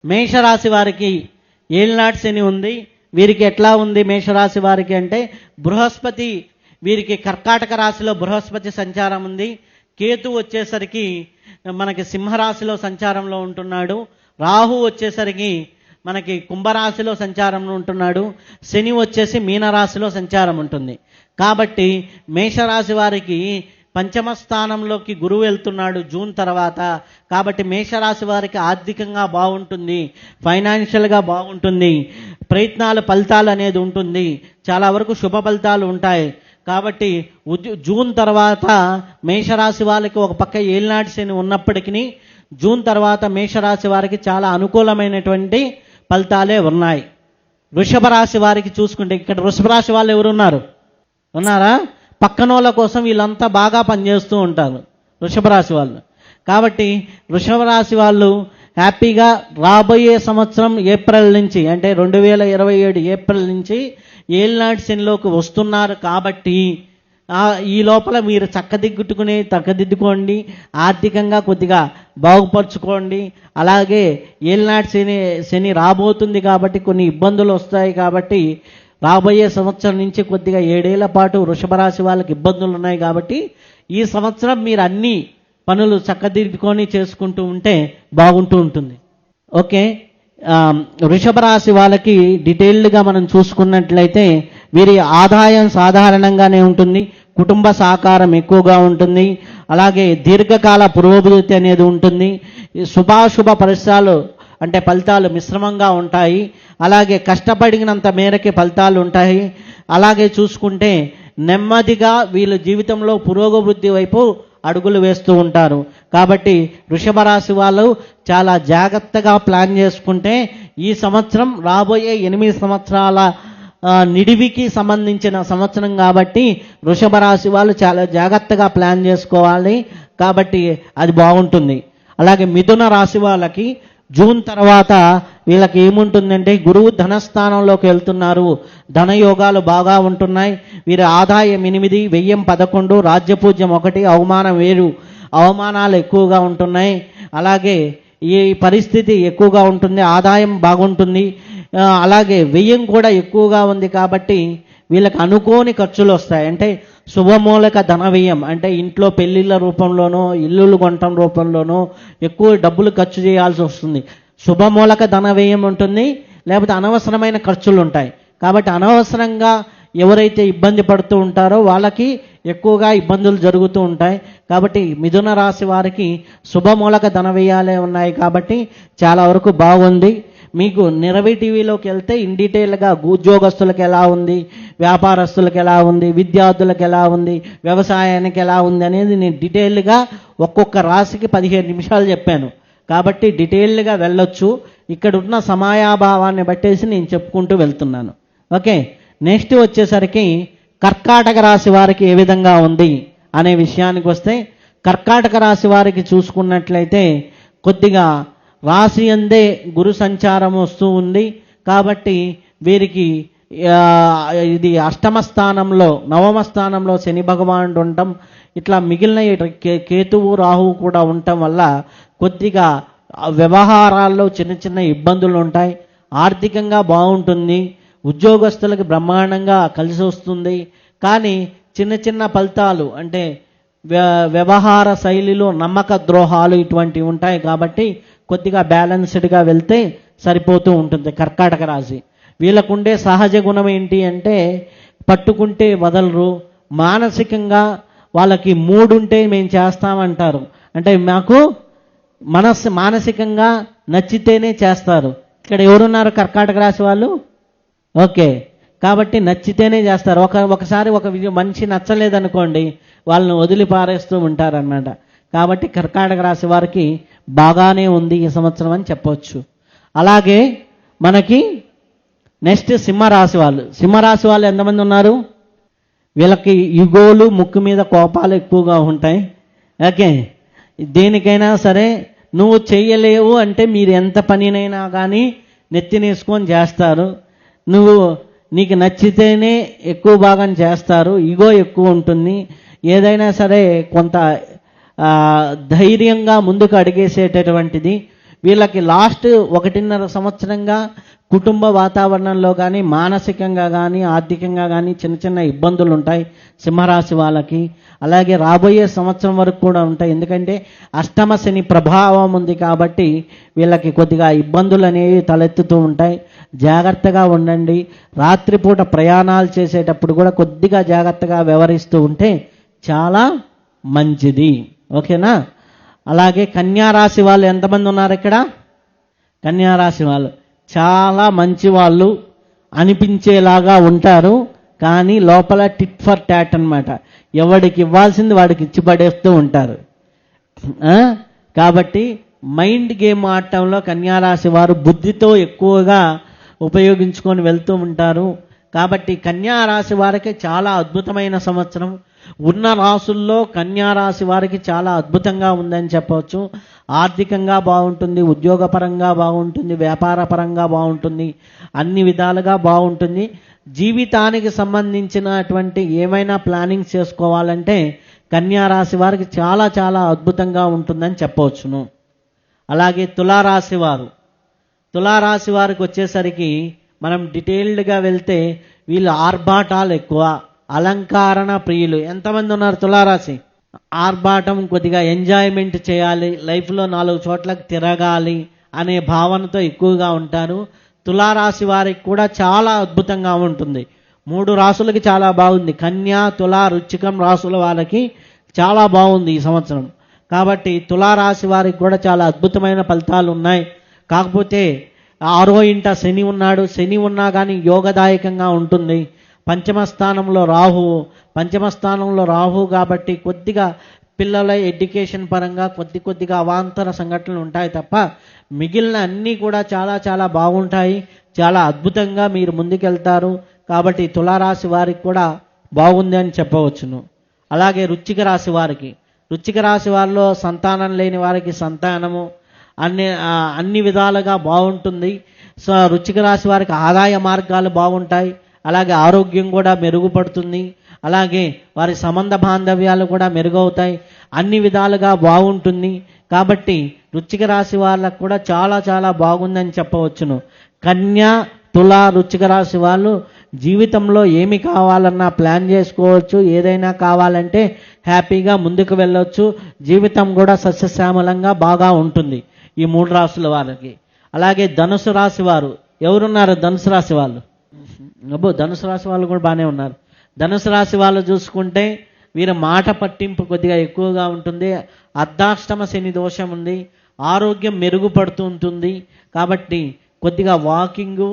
మేషరాశి వారికి ఏలినాటి శని ఉంది. వీరికి ఎట్లా ఉంది మేషరాశి వారికి అంటే, బృహస్పతి వీరికి కర్కాటక రాశిలో బృహస్పతి సంచారం ఉంది. కేతు వచ్చేసరికి మనకి సింహరాశిలో సంచారంలో ఉంటున్నాడు. రాహు వచ్చేసరికి మనకి కుంభరాశిలో సంచారంలో ఉంటున్నాడు. శని వచ్చేసి మీనరాశిలో సంచారం ఉంటుంది. కాబట్టి మేషరాశి వారికి పంచమ స్థానంలోకి గురువు వెళ్తున్నాడు జూన్ తర్వాత. కాబట్టి మేషరాశి వారికి ఆర్థికంగా బాగుంటుంది, ఫైనాన్షియల్గా బాగుంటుంది, ప్రయత్నాలు ఫలితాలు అనేది ఉంటుంది, చాలా వరకు శుభ ఫలితాలు ఉంటాయి. కాబట్టి జూన్ తర్వాత మేషరాశి వారికి ఒక పక్క ఏలినాటి శని ఉన్నప్పటికీ జూన్ తర్వాత మేషరాశి వారికి చాలా అనుకూలమైనటువంటి ఫలితాలే ఉన్నాయి. వృషభ రాశి వారికి చూసుకుంటే, ఇక్కడ వృషభ రాశి వాళ్ళు ఎవరున్నారు? ఉన్నారా? పక్కనోళ్ళ కోసం వీళ్ళంతా బాగా పనిచేస్తూ ఉంటారు వృషభ రాశి వాళ్ళు. కాబట్టి వృషభ రాశి వాళ్ళు హ్యాపీగా రాబోయే సంవత్సరం ఏప్రిల్ నుంచి, అంటే 2027 ఏప్రిల్ నుంచి ఏలినాటి శనిలోకి వస్తున్నారు. కాబట్టి ఈ లోపల మీరు చక్కదిద్దుకోండి, ఆర్థికంగా కొద్దిగా బాగుపరుచుకోండి. అలాగే ఏలినాటి శని రాబోతుంది కాబట్టి కొన్ని ఇబ్బందులు వస్తాయి. కాబట్టి రాబోయే సంవత్సరం నుంచి కొద్దిగా 7 ఏళ్ల పాటు వృషభ రాశి వాళ్ళకి ఇబ్బందులు ఉన్నాయి. కాబట్టి ఈ సంవత్సరం మీరు అన్ని పనులు చక్కదిద్దుకొని చేసుకుంటూ ఉంటే బాగుంటూ ఉంటుంది. ఓకే, వృషభ రాశి వాళ్ళకి డీటెయిల్డ్గా మనం చూసుకున్నట్లయితే వీరి ఆదాయం సాధారణంగానే ఉంటుంది, కుటుంబ సహకారం ఎక్కువగా ఉంటుంది, అలాగే దీర్ఘకాల పురోభివృద్ధి అనేది ఉంటుంది, శుభాశుభ పరిసరాలు అంటే ఫలితాలు మిశ్రమంగా ఉంటాయి, అలాగే కష్టపడినంత మేరకి ఫలితాలు ఉంటాయి. అలాగే చూసుకుంటే నెమ్మదిగా వీళ్ళ జీవితంలో పురోగవృద్ధి వైపు అడుగులు వేస్తూ ఉంటారు. కాబట్టి వృషభ రాశి వాళ్ళు చాలా జాగ్రత్తగా ప్లాన్ చేసుకుంటే ఈ సంవత్సరం రాబోయే 8 సంవత్సరాల నిడివికి సంబంధించిన సంవత్సరం కాబట్టి వృషభ రాశి వాళ్ళు చాలా జాగ్రత్తగా ప్లాన్ చేసుకోవాలి. కాబట్టి అది బాగుంటుంది. అలాగే మిథున రాశి వాళ్ళకి జూన్ తర్వాత వీళ్ళకి ఏముంటుందంటే, గురువు ధనస్థానంలోకి వెళ్తున్నారు, ధనయోగాలు బాగా ఉంటున్నాయి. వీరి ఆదాయం 8, వ్యయం 11, రాజ్యపూజ్యం 1, అవమానం 7, అవమానాలు ఎక్కువగా ఉంటున్నాయి. అలాగే ఈ పరిస్థితి ఎక్కువగా ఉంటుంది, ఆదాయం బాగుంటుంది, అలాగే వ్యయం కూడా ఎక్కువగా ఉంది. కాబట్టి వీళ్ళకి అనుకోని ఖర్చులు వస్తాయి. అంటే శుభమూలక ధన వ్యయం, అంటే ఇంట్లో పెళ్లిళ్ళ రూపంలోనో ఇల్లులు కొనటం రూపంలోనో ఎక్కువ డబ్బులు ఖర్చు చేయాల్సి వస్తుంది. శుభమూలక ధన వ్యయం ఉంటుంది, లేకపోతే అనవసరమైన ఖర్చులు ఉంటాయి. కాబట్టి అనవసరంగా ఎవరైతే ఇబ్బంది పడుతూ ఉంటారో వాళ్ళకి ఎక్కువగా ఇబ్బందులు జరుగుతూ ఉంటాయి. కాబట్టి మిథున రాశి వారికి శుభమూలక ధన వ్యయాలే ఉన్నాయి. కాబట్టి చాలా వరకు బాగుంది. మీకు నిరవి టీవీలోకి వెళ్తే ఇన్ డీటెయిల్గా ఉద్యోగస్తులకు ఎలా ఉంది, వ్యాపారస్తులకు ఎలా ఉంది, విద్యార్థులకు ఎలా ఉంది, వ్యవసాయానికి ఎలా ఉంది అనేది నేను డీటెయిల్గా ఒక్కొక్క రాశికి 15 నిమిషాలు చెప్పాను. కాబట్టి డీటెయిల్గా వెళ్ళొచ్చు. ఇక్కడ ఉన్న సమయాభావాన్ని బట్టేసి నేను చెప్పుకుంటూ వెళ్తున్నాను. ఓకే, నెక్స్ట్ వచ్చేసరికి కర్కాటక రాశి వారికి ఏ విధంగా ఉంది అనే విషయానికి వస్తే, కర్కాటక రాశి వారికి చూసుకున్నట్లయితే కొద్దిగా రాశి అందే గురు సంచారం వస్తూ ఉంది. కాబట్టి వీరికి ఇది అష్టమ స్థానంలో, నవమ స్థానంలో శని భగవానుడు ఉండటం, ఇట్లా మిగిలిన కేతువు రాహువు కూడా ఉండటం వల్ల కొద్దిగా వ్యవహారాల్లో చిన్న చిన్న ఇబ్బందులు ఉంటాయి. ఆర్థికంగా బాగుంటుంది, ఉద్యోగస్తులకు బ్రహ్మాండంగా కలిసి వస్తుంది. కానీ చిన్న చిన్న ఫలితాలు అంటే వ్యవహార శైలిలో నమ్మక ద్రోహాలు ఇటువంటివి ఉంటాయి. కాబట్టి కొద్దిగా బ్యాలెన్స్డ్గా వెళ్తే సరిపోతూ ఉంటుంది కర్కాటక రాశి. వీళ్ళకుండే సహజ గుణం ఏంటి అంటే, పట్టుకుంటే వదలరు, మానసికంగా వాళ్ళకి మూడుంటే మేము చేస్తామంటారు. అంటే మాకు మానసికంగా నచ్చితేనే చేస్తారు. ఇక్కడ ఎవరున్నారు కర్కాటక రాశి వాళ్ళు? ఓకే, కాబట్టి నచ్చితేనే చేస్తారు. ఒకసారి ఒక మనిషి నచ్చలేదనుకోండి, వాళ్ళని వదిలి పారేస్తూ ఉంటారన్నమాట. కాబట్టి కర్కాటక రాశి వారికి బాగానే ఉంది ఈ సంవత్సరం అని చెప్పవచ్చు. అలాగే మనకి నెక్స్ట్ సింహరాశి వాళ్ళు. సింహరాశి వాళ్ళు ఎంతమంది ఉన్నారు? వీళ్ళకి యుగోలు, ముక్కు మీద కోపాలు ఎక్కువగా ఉంటాయి. ఓకే, దేనికైనా సరే నువ్వు చేయలేవు అంటే మీరు ఎంత పనినైనా కానీ నెత్తినేసుకొని చేస్తారు. నీకు నచ్చితేనే ఎక్కువ భాగం చేస్తారు. ఈగో ఎక్కువ ఉంటుంది. ఏదైనా సరే కొంత ధైర్యంగా ముందుకు అడిగేసేటటువంటిది. వీళ్ళకి లాస్ట్ 1.5 సంవత్సరంగా కుటుంబ వాతావరణంలో కానీ మానసికంగా కానీ ఆర్థికంగా కానీ చిన్న చిన్న ఇబ్బందులు ఉంటాయి సింహరాశి వాళ్ళకి. అలాగే రాబోయే సంవత్సరం వరకు కూడా ఉంటాయి, ఎందుకంటే అష్టమ శని ప్రభావం ఉంది కాబట్టి వీళ్ళకి కొద్దిగా ఇబ్బందులు అనేవి తలెత్తుతూ ఉంటాయి. జాగ్రత్తగా ఉండండి. రాత్రిపూట ప్రయాణాలు చేసేటప్పుడు కూడా కొద్దిగా జాగ్రత్తగా వ్యవహరిస్తూ ఉంటే చాలా మంచిది. ఓకేనా? అలాగే కన్యారాశి వాళ్ళు ఎంతమంది ఉన్నారు ఇక్కడ? కన్యారాశి వాళ్ళు చాలా మంచి వాళ్ళు అనిపించేలాగా ఉంటారు, కానీ లోపల టిట్ ఫర్ టాట్ అన్నమాట. ఎవడికి ఇవ్వాల్సింది వాడికి ఇచ్చి పడేస్తూ ఉంటారు. కాబట్టి మైండ్ గేమ్ ఆడటంలో కన్యారాశి వారు బుద్ధితో ఎక్కువగా ఉపయోగించుకొని వెళ్తూ ఉంటారు. కాబట్టి కన్యారాశి వారికి చాలా అద్భుతమైన సంవత్సరం. ఉన్న రాసుల్లో కన్యారాశి వారికి చాలా అద్భుతంగా ఉందని చెప్పవచ్చు. ఆర్థికంగా బాగుంటుంది, ఉద్యోగపరంగా బాగుంటుంది, వ్యాపారపరంగా బాగుంటుంది, అన్ని విధాలుగా బాగుంటుంది. జీవితానికి సంబంధించినటువంటి ఏమైనా ప్లానింగ్ చేసుకోవాలంటే కన్యారాశి వారికి చాలా చాలా అద్భుతంగా ఉంటుందని చెప్పవచ్చును. అలాగే తులారాశి వారు, తులారాశి వారికి వచ్చేసరికి మనం డీటెయిల్డ్గా వెళ్తే వీళ్ళు ఆర్భాటాలు ఎక్కువ, అలంకరణ ప్రియులు. ఎంతమంది ఉన్నారు తులారాశి? ఆర్భాటం, కొద్దిగా ఎంజాయ్మెంట్ చేయాలి, లైఫ్లో 4 చోట్లకు తిరగాలి అనే భావనతో ఎక్కువగా ఉంటారు. తులారాశి వారికి కూడా చాలా అద్భుతంగా ఉంటుంది. 3 రాసులకి చాలా బాగుంది. కన్యా, తులా, వృశ్చికం రాసుల వారికి చాలా బాగుంది ఈ సంవత్సరం. కాబట్టి తులారాశి వారికి కూడా చాలా అద్భుతమైన ఫలితాలు ఉన్నాయి. కాకపోతే 6వ ఇంట శని ఉన్నాడు. శని ఉన్నా కానీ యోగదాయకంగా ఉంటుంది. పంచమ స్థానంలో రాహు కాబట్టి కొద్దిగా పిల్లల ఎడ్యుకేషన్ పరంగా కొద్దిగా అవాంతర సంఘటనలు ఉంటాయి తప్ప మిగిలిన అన్నీ కూడా చాలా చాలా బాగుంటాయి. చాలా అద్భుతంగా మీరు ముందుకెళ్తారు. కాబట్టి తులారాశి వారికి కూడా బాగుంది అని చెప్పవచ్చును. అలాగే వృశ్చిక రాశి వారిలో సంతానం లేని వారికి సంతానము అన్ని విధాలుగా బాగుంటుంది. సో వృశ్చిక రాశి వారికి ఆదాయ మార్గాలు బాగుంటాయి. అలాగే ఆరోగ్యం కూడా మెరుగుపడుతుంది. అలాగే వారి సంబంధ బాంధవ్యాలు కూడా మెరుగవుతాయి. అన్ని విధాలుగా బాగుంటుంది. కాబట్టి వృశ్చిక రాశి వాళ్ళకు కూడా చాలా చాలా బాగుందని చెప్పవచ్చును. కన్యా, తుల, వృశ్చిక రాశి వాళ్ళు జీవితంలో ఏమి కావాలన్నా ప్లాన్ చేసుకోవచ్చు. ఏదైనా కావాలంటే హ్యాపీగా ముందుకు వెళ్ళొచ్చు. జీవితం కూడా సస్యశ్యామలంగా బాగా ఉంటుంది ఈ 3 రాశుల వారికి. అలాగే ధనుసు రాశి వారు ఎవరున్నారు? ధనుసు రాశి వాళ్ళు, ధనుసు రాశి వాళ్ళు కూడా బాగానే ఉన్నారు. ధనుసు రాశి వాళ్ళు చూసుకుంటే వీరి మాట పట్టింపు కొద్దిగా ఎక్కువగా ఉంటుంది. అర్ధాష్టమ శని దోషం ఉంది. ఆరోగ్యం మెరుగుపడుతూ ఉంటుంది. కాబట్టి కొద్దిగా వాకింగు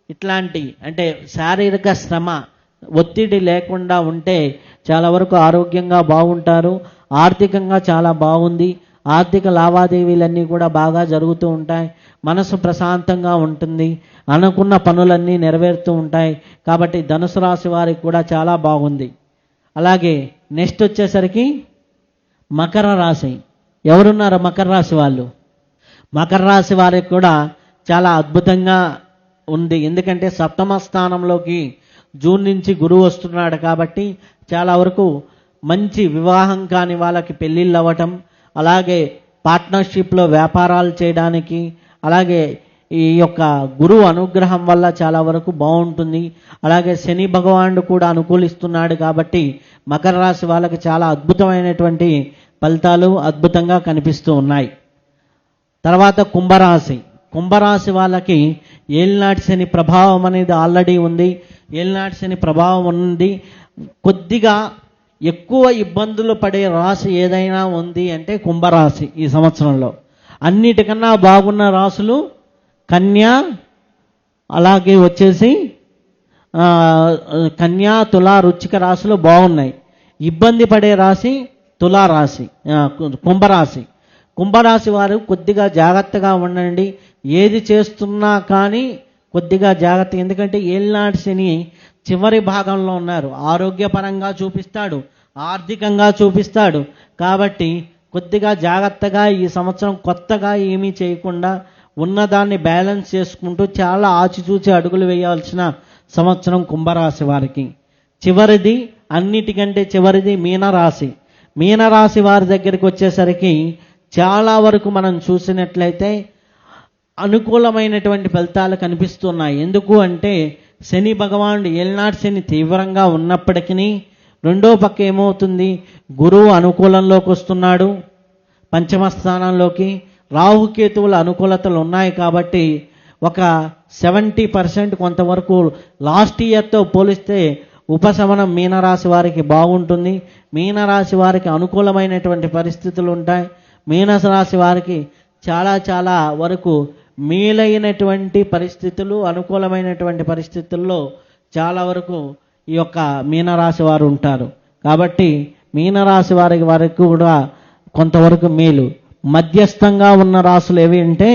ఇట్లాంటి అంటే శారీరక శ్రమ ఒత్తిడి లేకుండా ఉంటే చాలా వరకు ఆరోగ్యంగా బాగుంటారు. ఆర్థికంగా చాలా బాగుంది. ఆర్థిక లావాదేవీలన్నీ కూడా బాగా జరుగుతూ ఉంటాయి. మనసు ప్రశాంతంగా ఉంటుంది. అనుకున్న పనులన్నీ నెరవేరుతూ ఉంటాయి. కాబట్టి ధనుసు రాశి వారికి కూడా చాలా బాగుంది. అలాగే నెక్స్ట్ వచ్చేసరికి మకర రాశి. ఎవరున్నారు మకర రాశి వాళ్ళు? మకర రాశి వారికి కూడా చాలా అద్భుతంగా ఉంది. ఎందుకంటే 7వ స్థానంలోకి జూన్ నుంచి గురువు వస్తున్నాడు కాబట్టి చాలా వరకు మంచి వివాహం కాని వాళ్ళకి పెళ్ళిళ్ళు అవ్వటం, అలాగే పార్ట్నర్షిప్లో వ్యాపారాలు చేయడానికి, అలాగే ఈ యొక్క గురువు అనుగ్రహం వల్ల చాలా వరకు బాగుంటుంది. అలాగే శని భగవానుడు కూడా అనుకూలిస్తున్నాడు కాబట్టి మకర రాశి వాళ్ళకి చాలా అద్భుతమైనటువంటి ఫలితాలు అద్భుతంగా కనిపిస్తూ ఉన్నాయి. తర్వాత కుంభరాశి వాళ్ళకి ఏలినాటి శని ప్రభావం అనేది ఆల్రెడీ ఉంది. ఏలినాటి శని ప్రభావం ఉంది. కొద్దిగా ఎక్కువ ఇబ్బందులు పడే రాశి ఏదైనా ఉంది అంటే కుంభరాశి. ఈ సంవత్సరంలో అన్నిటికన్నా బాగున్న రాశులు కన్యా, అలాగే వచ్చేసి కన్యా, తుల, వృశ్చిక రాశులు బాగున్నాయి. ఇబ్బంది పడే రాశి తులారాశి, కుంభరాశి వారు కొద్దిగా జాగ్రత్తగా ఉండండి. ఏది చేస్తున్నా కానీ కొద్దిగా జాగ్రత్త. ఎందుకంటే ఏలినాటి శని చివరి భాగంలో ఉన్నారు. ఆరోగ్యపరంగా చూపిస్తాడు, ఆర్థికంగా చూపిస్తాడు. కాబట్టి కొద్దిగా జాగ్రత్తగా ఈ సంవత్సరం కొత్తగా ఏమీ చేయకుండా ఉన్నదాన్ని బ్యాలెన్స్ చేసుకుంటూ చాలా ఆచితూచి అడుగులు వేయాల్సిన సంవత్సరం కుంభరాశి వారికి. చివరిది, అన్నిటికంటే చివరిది మీనరాశి వారి దగ్గరికి వచ్చేసరికి చాలా వరకు మనం చూసినట్లయితే అనుకూలమైనటువంటి ఫలితాలు కనిపిస్తున్నాయి. ఎందుకు అంటే శని భగవానుడు ఏలినాటి శని తీవ్రంగా ఉన్నప్పటికీ రెండో పక్క ఏమవుతుంది, గురువు అనుకూలంలోకి వస్తున్నాడు పంచమ స్థానంలోకి, రాహుకేతువుల అనుకూలతలు ఉన్నాయి. కాబట్టి ఒక 70% కొంతవరకు లాస్ట్ ఇయర్తో పోలిస్తే ఉపశమనం మీనరాశి వారికి బాగుంటుంది. మీనరాశి వారికి అనుకూలమైనటువంటి పరిస్థితులు ఉంటాయి. మీనరాశి వారికి చాలా చాలా వరకు మేలైనటువంటి పరిస్థితులు, అనుకూలమైనటువంటి పరిస్థితుల్లో చాలా వరకు ఈ యొక్క మీనరాశి వారు ఉంటారు. కాబట్టి మీనరాశి వారికి కూడా కొంతవరకు మేలు. మధ్యస్థంగా ఉన్న రాశులు ఏవి అంటే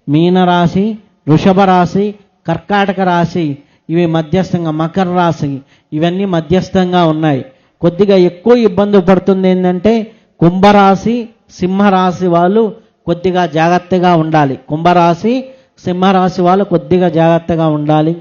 మీనరాశి, వృషభ రాశి, కర్కాటక రాశి, ఇవి మధ్యస్థంగా, మకర రాశి, ఇవన్నీ మధ్యస్థంగా ఉన్నాయి. కొద్దిగా ఎక్కువ ఇబ్బంది పడుతుంది ఏంటంటే కుంభరాశి, సింహరాశి వాళ్ళు కొద్దిగా జాగ్రత్తగా ఉండాలి. కుంభరాశి, సింహరాశి వాళ్ళు కొద్దిగా జాగ్రత్తగా ఉండాలి.